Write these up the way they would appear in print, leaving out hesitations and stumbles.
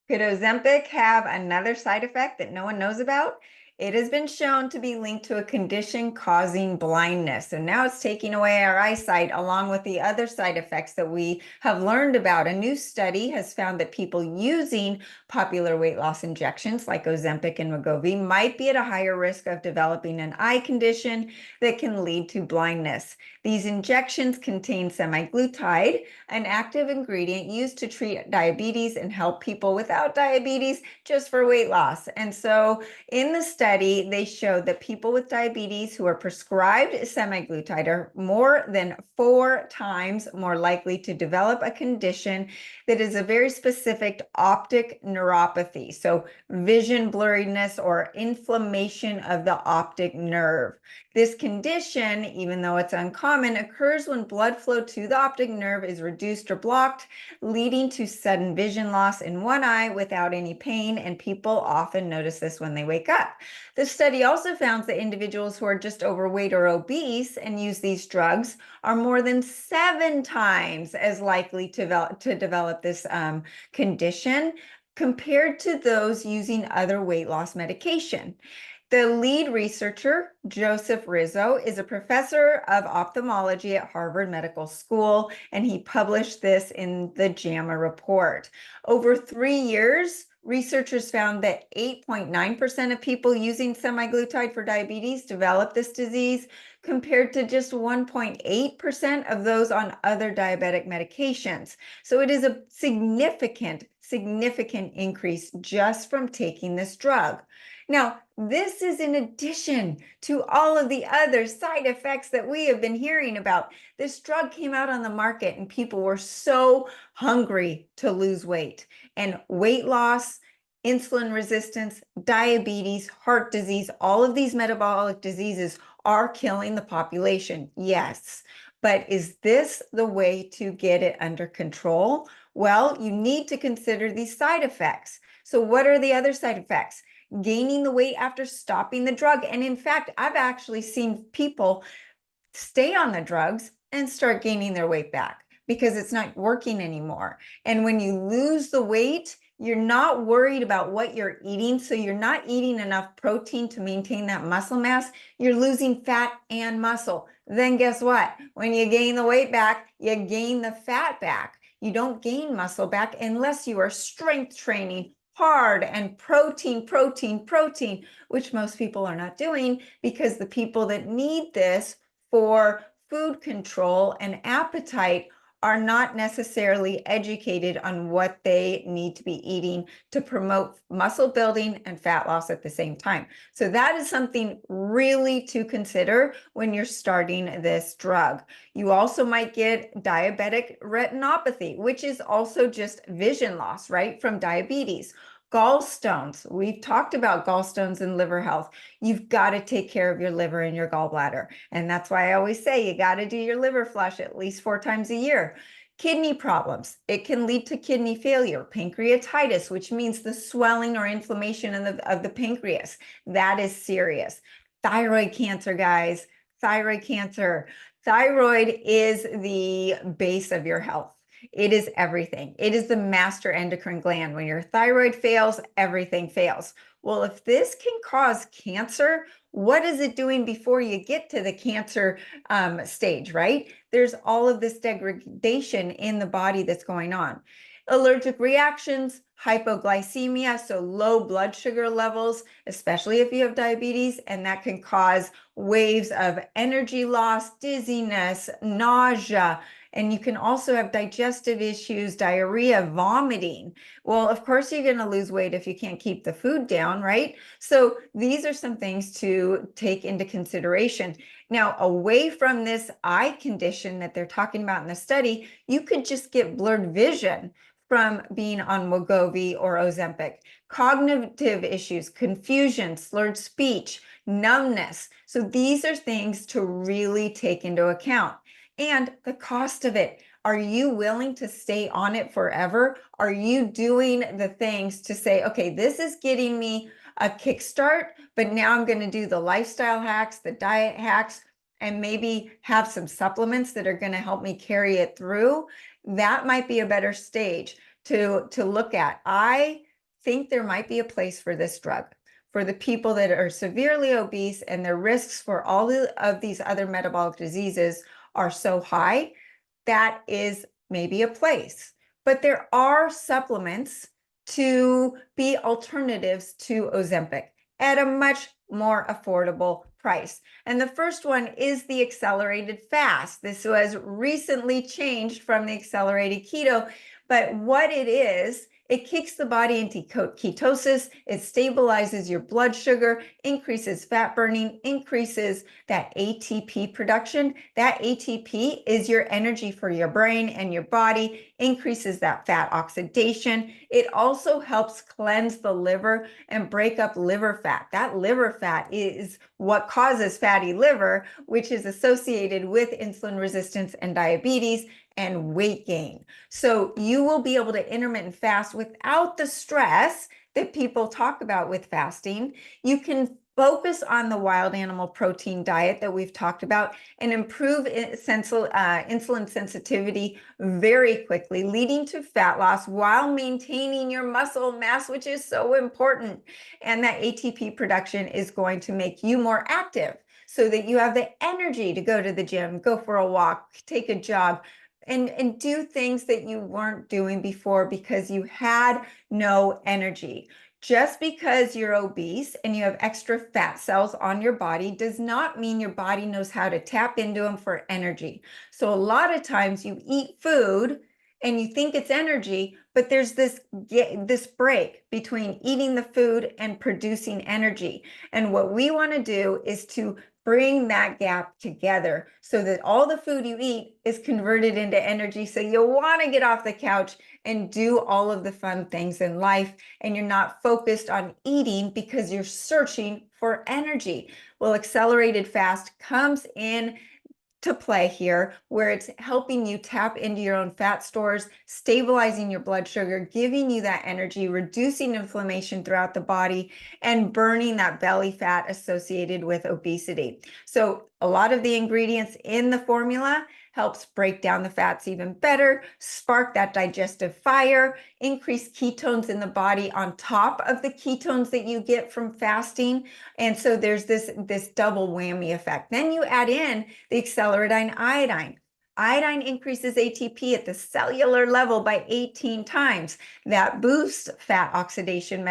Could Ozempic have another side effect that no one knows about? It has been shown to be linked to a condition causing blindness. And now it's taking away our eyesight along with the other side effects that we have learned about. A new study has found that people using popular weight loss injections like Ozempic and Wegovy might be at a higher risk of developing an eye condition that can lead to blindness. These injections contain semaglutide, an active ingredient used to treat diabetes and help people without diabetes just for weight loss. And so in the study, they showed that people with diabetes who are prescribed semaglutide are more than 4 times more likely to develop a condition that is a very specific optic neuropathy. So vision blurriness or inflammation of the optic nerve. This condition, even though it's uncommon, occurs when blood flow to the optic nerve is reduced or blocked, leading to sudden vision loss in one eye without any pain, and people often notice this when they wake up. The study also found that individuals who are just overweight or obese and use these drugs are more than 7 times as likely to develop this condition compared to those using other weight loss medication. The lead researcher, Joseph Rizzo, is a professor of ophthalmology at Harvard Medical School, and he published this in the JAMA report. Over 3 years, researchers found that 8.9% of people using semaglutide for diabetes develop this disease, compared to just 1.8% of those on other diabetic medications. So it is a significant increase just from taking this drug. Now, this is in addition to all of the other side effects that we have been hearing about. This drug came out on the market and people were so hungry to lose weight. And weight loss, insulin resistance, diabetes, heart disease, all of these metabolic diseases are killing the population. Yes. But is this the way to get it under control? Well, you need to consider these side effects. So what are the other side effects? Gaining the weight after stopping the drug. And in fact, I've actually seen people stay on the drugs and start gaining their weight back because it's not working anymore. And when you lose the weight, you're not worried about what you're eating. So you're not eating enough protein to maintain that muscle mass. You're losing fat and muscle. Then guess what? When you gain the weight back, you gain the fat back. You don't gain muscle back unless you are strength training hard and protein, which most people are not doing because the people that need this for food control and appetite are not necessarily educated on what they need to be eating to promote muscle building and fat loss at the same time. So that is something really to consider when you're starting this drug. You also might get diabetic retinopathy, which is also just vision loss, right, from diabetes. Gallstones. We've talked about gallstones and liver health. You've got to take care of your liver and your gallbladder. And that's why I always say you got to do your liver flush at least 4 times a year. Kidney problems. It can lead to kidney failure. Pancreatitis, which means the swelling or inflammation of the pancreas. That is serious. Thyroid cancer, guys. Thyroid cancer. Thyroid is the base of your health. It is everything. It is the master endocrine gland. When your thyroid fails, everything fails. Well, if this can cause cancer, what is it doing before you get to the cancer stage, right? There's all of this degradation in the body that's going on. Allergic reactions, hypoglycemia, so low blood sugar levels, especially if you have diabetes, and that can cause waves of energy loss, dizziness, nausea, and you can also have digestive issues, diarrhea, vomiting. Well, of course, you're going to lose weight if you can't keep the food down, right? So these are some things to take into consideration. Now, away from this eye condition that they're talking about in the study, you could just get blurred vision from being on Wegovy or Ozempic. Cognitive issues, confusion, slurred speech, numbness. So these are things to really take into account. And the cost of it. Are you willing to stay on it forever? Are you doing the things to say, okay, this is getting me a kickstart, but now I'm going to do the lifestyle hacks, the diet hacks, and maybe have some supplements that are going to help me carry it through? That might be a better stage to look at. I think there might be a place for this drug. For the people that are severely obese and their risks for all of these other metabolic diseases are so high, that is maybe a place. But there are supplements to be alternatives to Ozempic at a much more affordable price. And the first one is the accelerated fast. This was recently changed from the accelerated keto, but what it is, it kicks the body into ketosis, it stabilizes your blood sugar, increases fat burning, increases that ATP production. That ATP is your energy for your brain and your body, increases that fat oxidation. It also helps cleanse the liver and break up liver fat. That liver fat is what causes fatty liver, which is associated with insulin resistance and diabetes and weight gain. So you will be able to intermittent fast without the stress that people talk about with fasting. You can focus on the wild animal protein diet that we've talked about and improve insulin sensitivity very quickly, leading to fat loss while maintaining your muscle mass, which is so important. And that ATP production is going to make you more active so that you have the energy to go to the gym, go for a walk, take a jog, and do things that you weren't doing before because you had no energy. Just because you're obese and you have extra fat cells on your body does not mean your body knows how to tap into them for energy. So a lot of times you eat food and you think it's energy, but there's this break between eating the food and producing energy. And what we want to do is to bring that gap together so that all the food you eat is converted into energy. So you'll want to get off the couch and do all of the fun things in life. And you're not focused on eating because you're searching for energy. Well, accelerated fast comes in to play here, where it's helping you tap into your own fat stores, stabilizing your blood sugar, giving you that energy, reducing inflammation throughout the body, and burning that belly fat associated with obesity. So a lot of the ingredients in the formula helps break down the fats even better, spark that digestive fire, increase ketones in the body on top of the ketones that you get from fasting. And so there's this double whammy effect. Then you add in the accelerated iodine. Iodine increases ATP at the cellular level by 18 times. That boosts fat oxidation,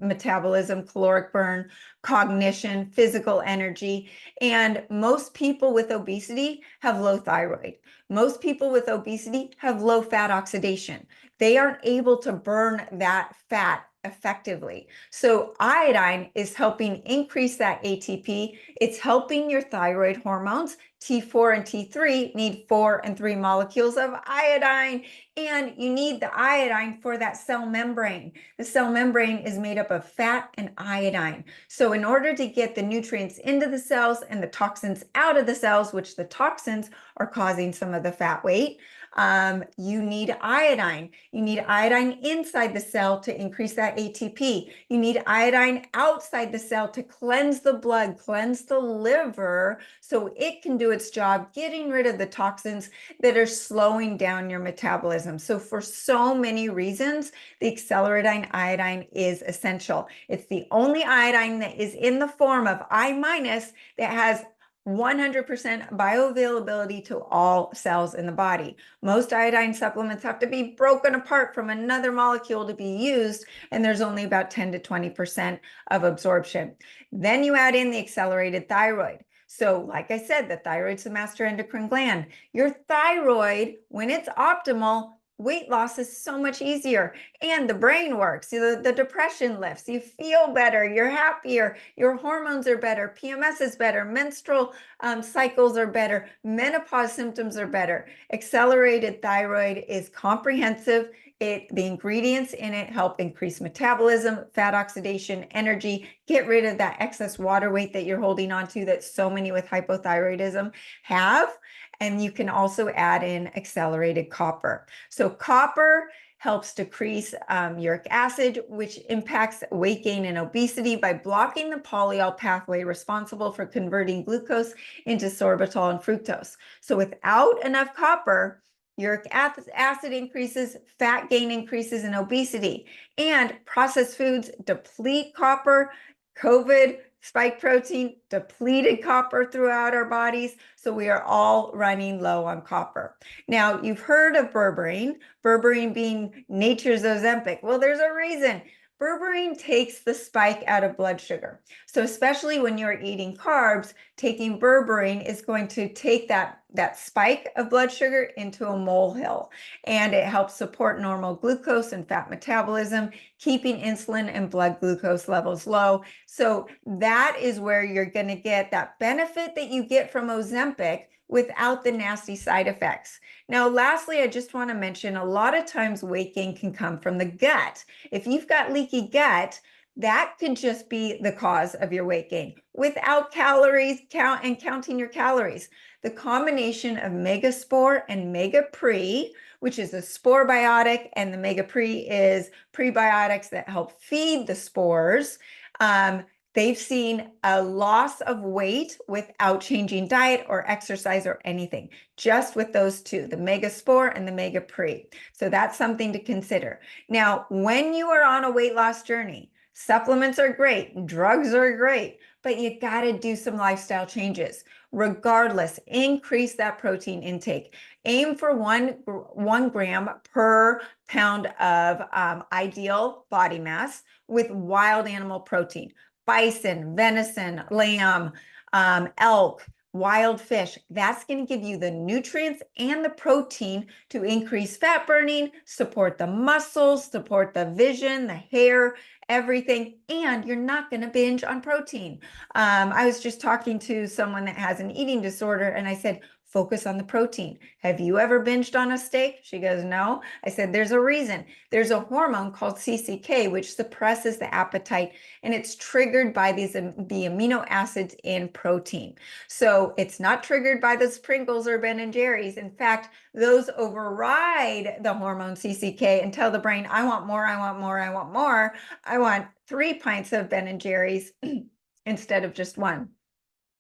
metabolism, caloric burn, cognition, physical energy. And most people with obesity have low thyroid. Most people with obesity have low fat oxidation. They aren't able to burn that fat effectively. So iodine is helping increase that ATP. It's helping your thyroid hormones. T4 and T3 need 4 and 3 molecules of iodine, and you need the iodine for that cell membrane. The cell membrane is made up of fat and iodine. So in order to get the nutrients into the cells and the toxins out of the cells, which the toxins are causing some of the fat weight, you need iodine. You need iodine inside the cell to increase that ATP. You need iodine outside the cell to cleanse the blood, cleanse the liver, so it can do its job getting rid of the toxins that are slowing down your metabolism. So for so many reasons, the accelerated iodine is essential. It's the only iodine that is in the form of I- that has 100% bioavailability to all cells in the body. Most iodine supplements have to be broken apart from another molecule to be used, and there's only about 10 to 20% of absorption. Then you add in the accelerated thyroid. So like I said, the thyroid's the master endocrine gland. Your thyroid, when it's optimal, weight loss is so much easier, and the brain works. The depression lifts, you feel better, you're happier, your hormones are better, PMS is better, menstrual cycles are better, menopause symptoms are better. Accelerated thyroid is comprehensive. The ingredients in it help increase metabolism, fat oxidation, energy, get rid of that excess water weight that you're holding on to that so many with hypothyroidism have. And you can also add in accelerated copper. So copper helps decrease uric acid, which impacts weight gain and obesity by blocking the polyol pathway responsible for converting glucose into sorbitol and fructose. So without enough copper, uric acid increases, fat gain increases, and obesity. And processed foods deplete copper. COVID spike protein depleted copper throughout our bodies, so we are all running low on copper. Now, you've heard of berberine being nature's Ozempic. Well, there's a reason. Berberine takes the spike out of blood sugar. So especially when you're eating carbs, taking berberine is going to take that spike of blood sugar into a molehill, and it helps support normal glucose and fat metabolism, keeping insulin and blood glucose levels low. So that is where you're going to get that benefit that you get from Ozempic without the nasty side effects. Now, lastly, I just want to mention a lot of times weight gain can come from the gut. If you've got leaky gut, that could just be the cause of your weight gain without calories and counting your calories. The combination of Megaspore and Megapre, which is a spore biotic, and the Megapre is prebiotics that help feed the spores. They've seen a loss of weight without changing diet or exercise or anything, just with those two, the Megaspore and the Megapre. So that's something to consider. Now, when you are on a weight loss journey, supplements are great, drugs are great, but you got to do some lifestyle changes. Regardless, increase that protein intake. Aim for one gram per pound of ideal body mass with wild animal protein. Bison, venison, lamb, elk, wild fish. That's going to give you the nutrients and the protein to increase fat burning, support the muscles, support the vision, the hair, everything, and you're not going to binge on protein. I was just talking to someone that has an eating disorder, and I said, focus on the protein. Have you ever binged on a steak? She goes, no. I said, there's a reason. There's a hormone called CCK, which suppresses the appetite, and it's triggered by the amino acids in protein. So it's not triggered by the Pringles or Ben & Jerry's. In fact, those override the hormone CCK and tell the brain, I want more, I want more, I want more. I want 3 pints of Ben & Jerry's instead of just one.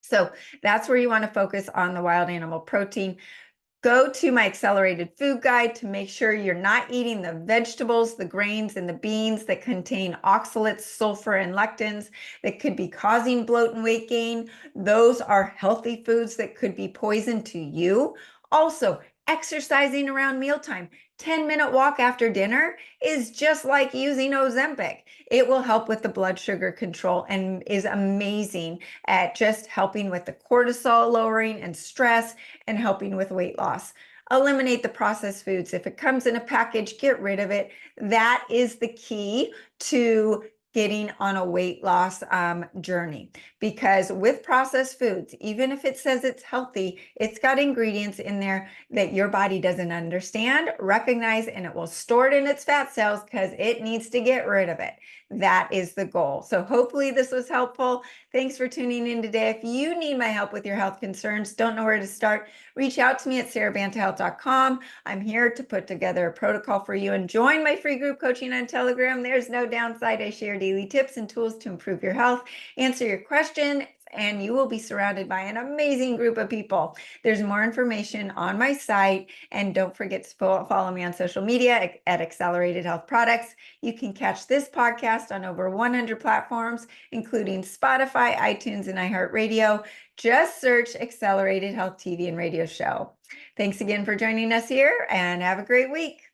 So that's where you want to focus on the wild animal protein. Go to my accelerated food guide to make sure you're not eating the vegetables, the grains, and the beans that contain oxalates, sulfur, and lectins that could be causing bloat and weight gain. Those are healthy foods that could be poison to you. Also, exercising around mealtime. 10-minute walk after dinner is just like using Ozempic. It will help with the blood sugar control and is amazing at just helping with the cortisol lowering and stress and helping with weight loss. Eliminate the processed foods. If it comes in a package, get rid of it. That is the key to getting on a weight loss journey, because with processed foods, even if it says it's healthy, it's got ingredients in there that your body doesn't understand, recognize, and it will store it in its fat cells because it needs to get rid of it. That is the goal. So hopefully this was helpful. Thanks for tuning in today. If you need my help with your health concerns, don't know where to start, reach out to me at SaraBantaHealth.com. I'm here to put together a protocol for you, and join my free group coaching on Telegram. There's no downside. I share daily tips and tools to improve your health, answer your questions, and you will be surrounded by an amazing group of people. There's more information on my site, and don't forget to follow me on social media at Accelerated Health Products. You can catch this podcast on over 100 platforms, including Spotify, iTunes, and iHeartRadio. Just search Accelerated Health TV and Radio Show. Thanks again for joining us here, and have a great week.